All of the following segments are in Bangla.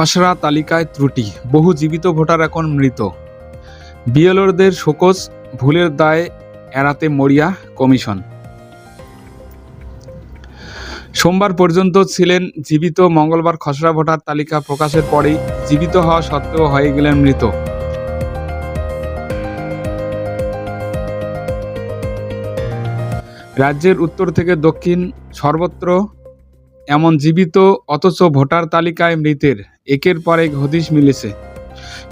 খসড়া তালিকায় ত্রুটি, বহু জীবিত ভোটার এখন মৃত। বিএলওদের শোকজ, ভুলের দায় এড়াতে মরিয়া কমিশন। সোমবার পর্যন্ত ছিলেন জীবিত, মঙ্গলবার খসড়া ভোটার তালিকা প্রকাশের পরেই জীবিত হওয়া সত্ত্বেও হয়ে গেলেন মৃত। রাজ্যের উত্তর থেকে দক্ষিণ সর্বত্র এমন জীবিত অথচ ভোটার তালিকায় মৃতের একের পর এক হদিশ মিলেছে।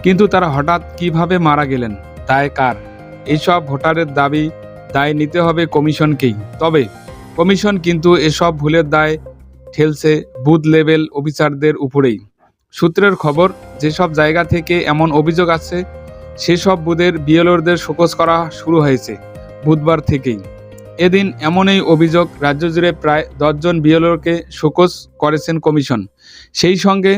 কিন্তু তারা হঠাৎ কিভাবে মারা গেলেন, দায় কার? এইসব ভোটারের দায় নিতে হবে কমিশনকেই। তবে কমিশন কিন্তু এসব ভুলের দায় ঠেলছে বুথ লেভেল অফিসারদের উপরেই। সূত্রের খবর, যেসব জায়গা থেকে এমন অভিযোগ আছে সেসব বুথের বিএলওদের শোকজ করা শুরু হয়েছে বুধবার থেকেই। এদিন এমনই অভিযোগ, রাজ্য জুড়ে প্রায় 10 জন বিএলওকে শোকজ করেছেন কমিশন। সেই সঙ্গে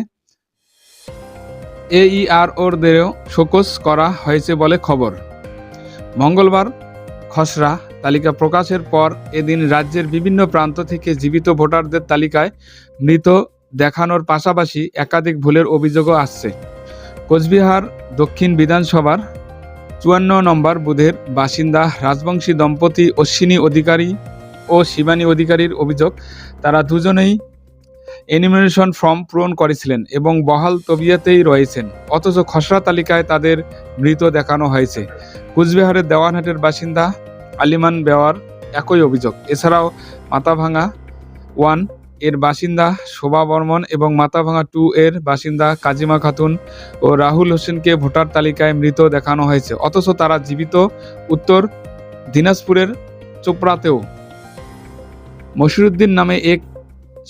এইআরওদেরও শোকজ করা হয়েছে বলে খবর। মঙ্গলবার খসড়া তালিকা প্রকাশের পর এদিন রাজ্যের বিভিন্ন প্রান্ত থেকে জীবিত ভোটারদের তালিকায় মৃত দেখানোর পাশাপাশি একাধিক ভুলের অভিযোগও আসছে। কোচবিহার দক্ষিণ বিধানসভার 54 নম্বর বুথের বাসিন্দা রাজবংশী দম্পতি অশ্বিনী অধিকারী ও শিবানী অধিকারীর অভিযোগ, তারা দুজনেই এনিমিনেশন ফর্ম পূরণ করেছিলেন এবং বহাল তবিয়তেই রয়েছেন, অথচ খসড়া তালিকায় তাদের মৃত দেখানো হয়েছে। কুচবিহারের দেওয়ানহাটের বাসিন্দা আলিমান বেওয়ার একই অভিযোগ। এছাড়াও মাথাভাঙা 1 এর বাসিন্দা শোভা বর্মন এবং মাথাভাঙা 2 এর বাসিন্দা কাজিমা খাতুন ও রাহুল হোসেনকে ভোটার তালিকায় মৃত দেখানো হয়েছে, অথচ তারা জীবিত। উত্তর দিনাজপুরের চোপড়াতেও মশিরুদ্দিন নামে এক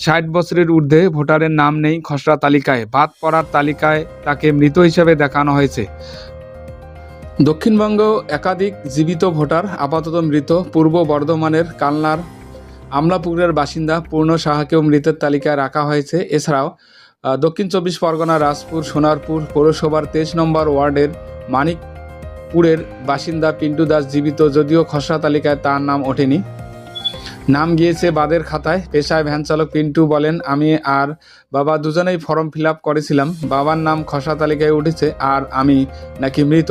60 বছরের ঊর্ধ্বে ভোটারের নাম নেই খসড়া তালিকায়, বাদ পড়ার তালিকায় তাকে মৃত হিসেবে দেখানো হয়েছে। দক্ষিণবঙ্গ একাধিক জীবিত ভোটার আপাতত মৃত। পূর্ব বর্ধমানের কালনার আমলাপুরের বাসিন্দা পূর্ণ সাহাকেও মৃতের তালিকায় রাখা হয়েছে। এছাড়াও দক্ষিণ 24 পরগনা রাজপুর সোনারপুর পৌরসভার 23 নম্বর ওয়ার্ডের মানিকপুরের বাসিন্দা পিন্টু দাস জীবিত, যদিও খসড়া তালিকায় তার নাম ওঠেনি, নাম গিয়েছে বাদের খাতায়। পেশায় ভ্যান চালক পিন্টু বলেন, আমি আর বাবা দুজনেই ফর্ম ফিল আপ করেছিলাম, বাবার নাম খসড়া তালিকায় উঠেছে আর আমি নাকি মৃত।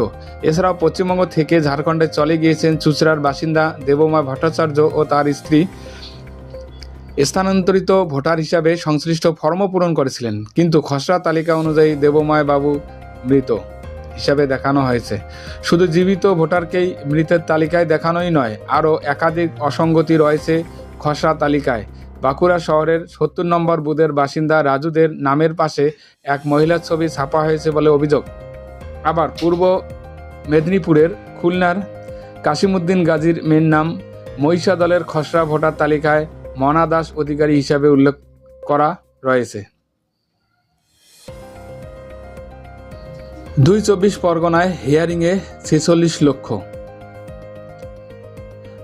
এছাড়াও পশ্চিমবঙ্গ থেকে ঝাড়খণ্ডে চলে গিয়েছেন চুঁচড়ার বাসিন্দা দেবময় ভট্টাচার্য ও তার স্ত্রী, স্থানান্তরিত ভোটার হিসাবে সংশ্লিষ্ট ফর্ম পূরণ করেছিলেন, কিন্তু খসড়া তালিকা অনুযায়ী দেবময় বাবু মৃত হিসাবে দেখানো হয়েছে। শুধু জীবিত ভোটারকেই মৃতের তালিকায় দেখানোই নয়, আরও একাধিক অসঙ্গতি রয়েছে খসড়া তালিকায়। বাঁকুড়া শহরের 70 নম্বর বুথের বাসিন্দা রাজুদের নামের পাশে এক মহিলার ছবি ছাপা হয়েছে বলে অভিযোগ। আবার পূর্ব মেদিনীপুরের খুলনার কাশিমউদ্দিন গাজীর মেয়ের নাম মহিষা দলের খসড়া ভোটার তালিকায় মনা দাস অধিকারী হিসাবে উল্লেখ করা রয়েছে। 24 পরগনায় হিয়ারিংয়ে 46 লক্ষ।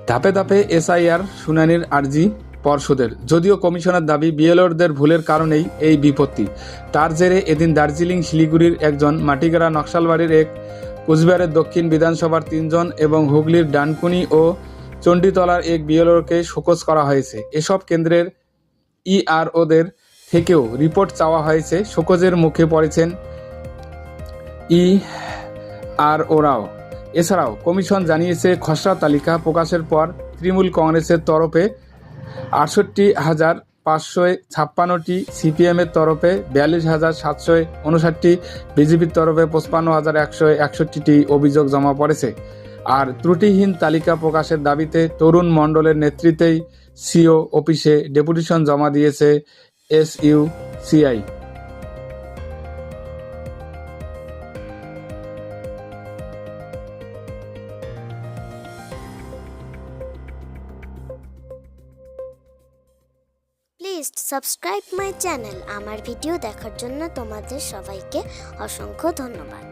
ধাপে ধাপে এসআইআর শুনানির আর্জি পর্ষদের, যদিও কমিশনের দাবি বিএলওদের ভুলের কারণেই এই বিপত্তি। তার জেরে এদিন দার্জিলিং শিলিগুড়ির একজন, মাটিগাড়া নকশালবাড়ির এক, কোচবিহারের দক্ষিণ বিধানসভার 3 জন এবং হুগলির ডানকুনি ও চণ্ডীতলার এক বিএলওকে শোকজ করা হয়েছে। এসব কেন্দ্রের ইআরওদের থেকেও রিপোর্ট চাওয়া হয়েছে। শোকজের মুখে পড়েছেন ইআরওরাও। এছাড়াও কমিশন জানিয়েছে, খসড়া তালিকা প্রকাশের পর তৃণমূল কংগ্রেসের তরফে 68,556টি, সিপিএমের তরফে 42,759টি, বিজেপির তরফে 55,161টি অভিযোগ জমা পড়েছে। আর ত্রুটিহীন তালিকা প্রকাশের দাবিতে তরুণ মণ্ডলের নেতৃত্বেই সিও অফিসে ডেপুটেশন জমা দিয়েছে SUCI. Please subscribe my channel. আমার ভিডিও দেখার জন্য তোমাদের সবাইকে অসংখ্য ধন্যবাদ।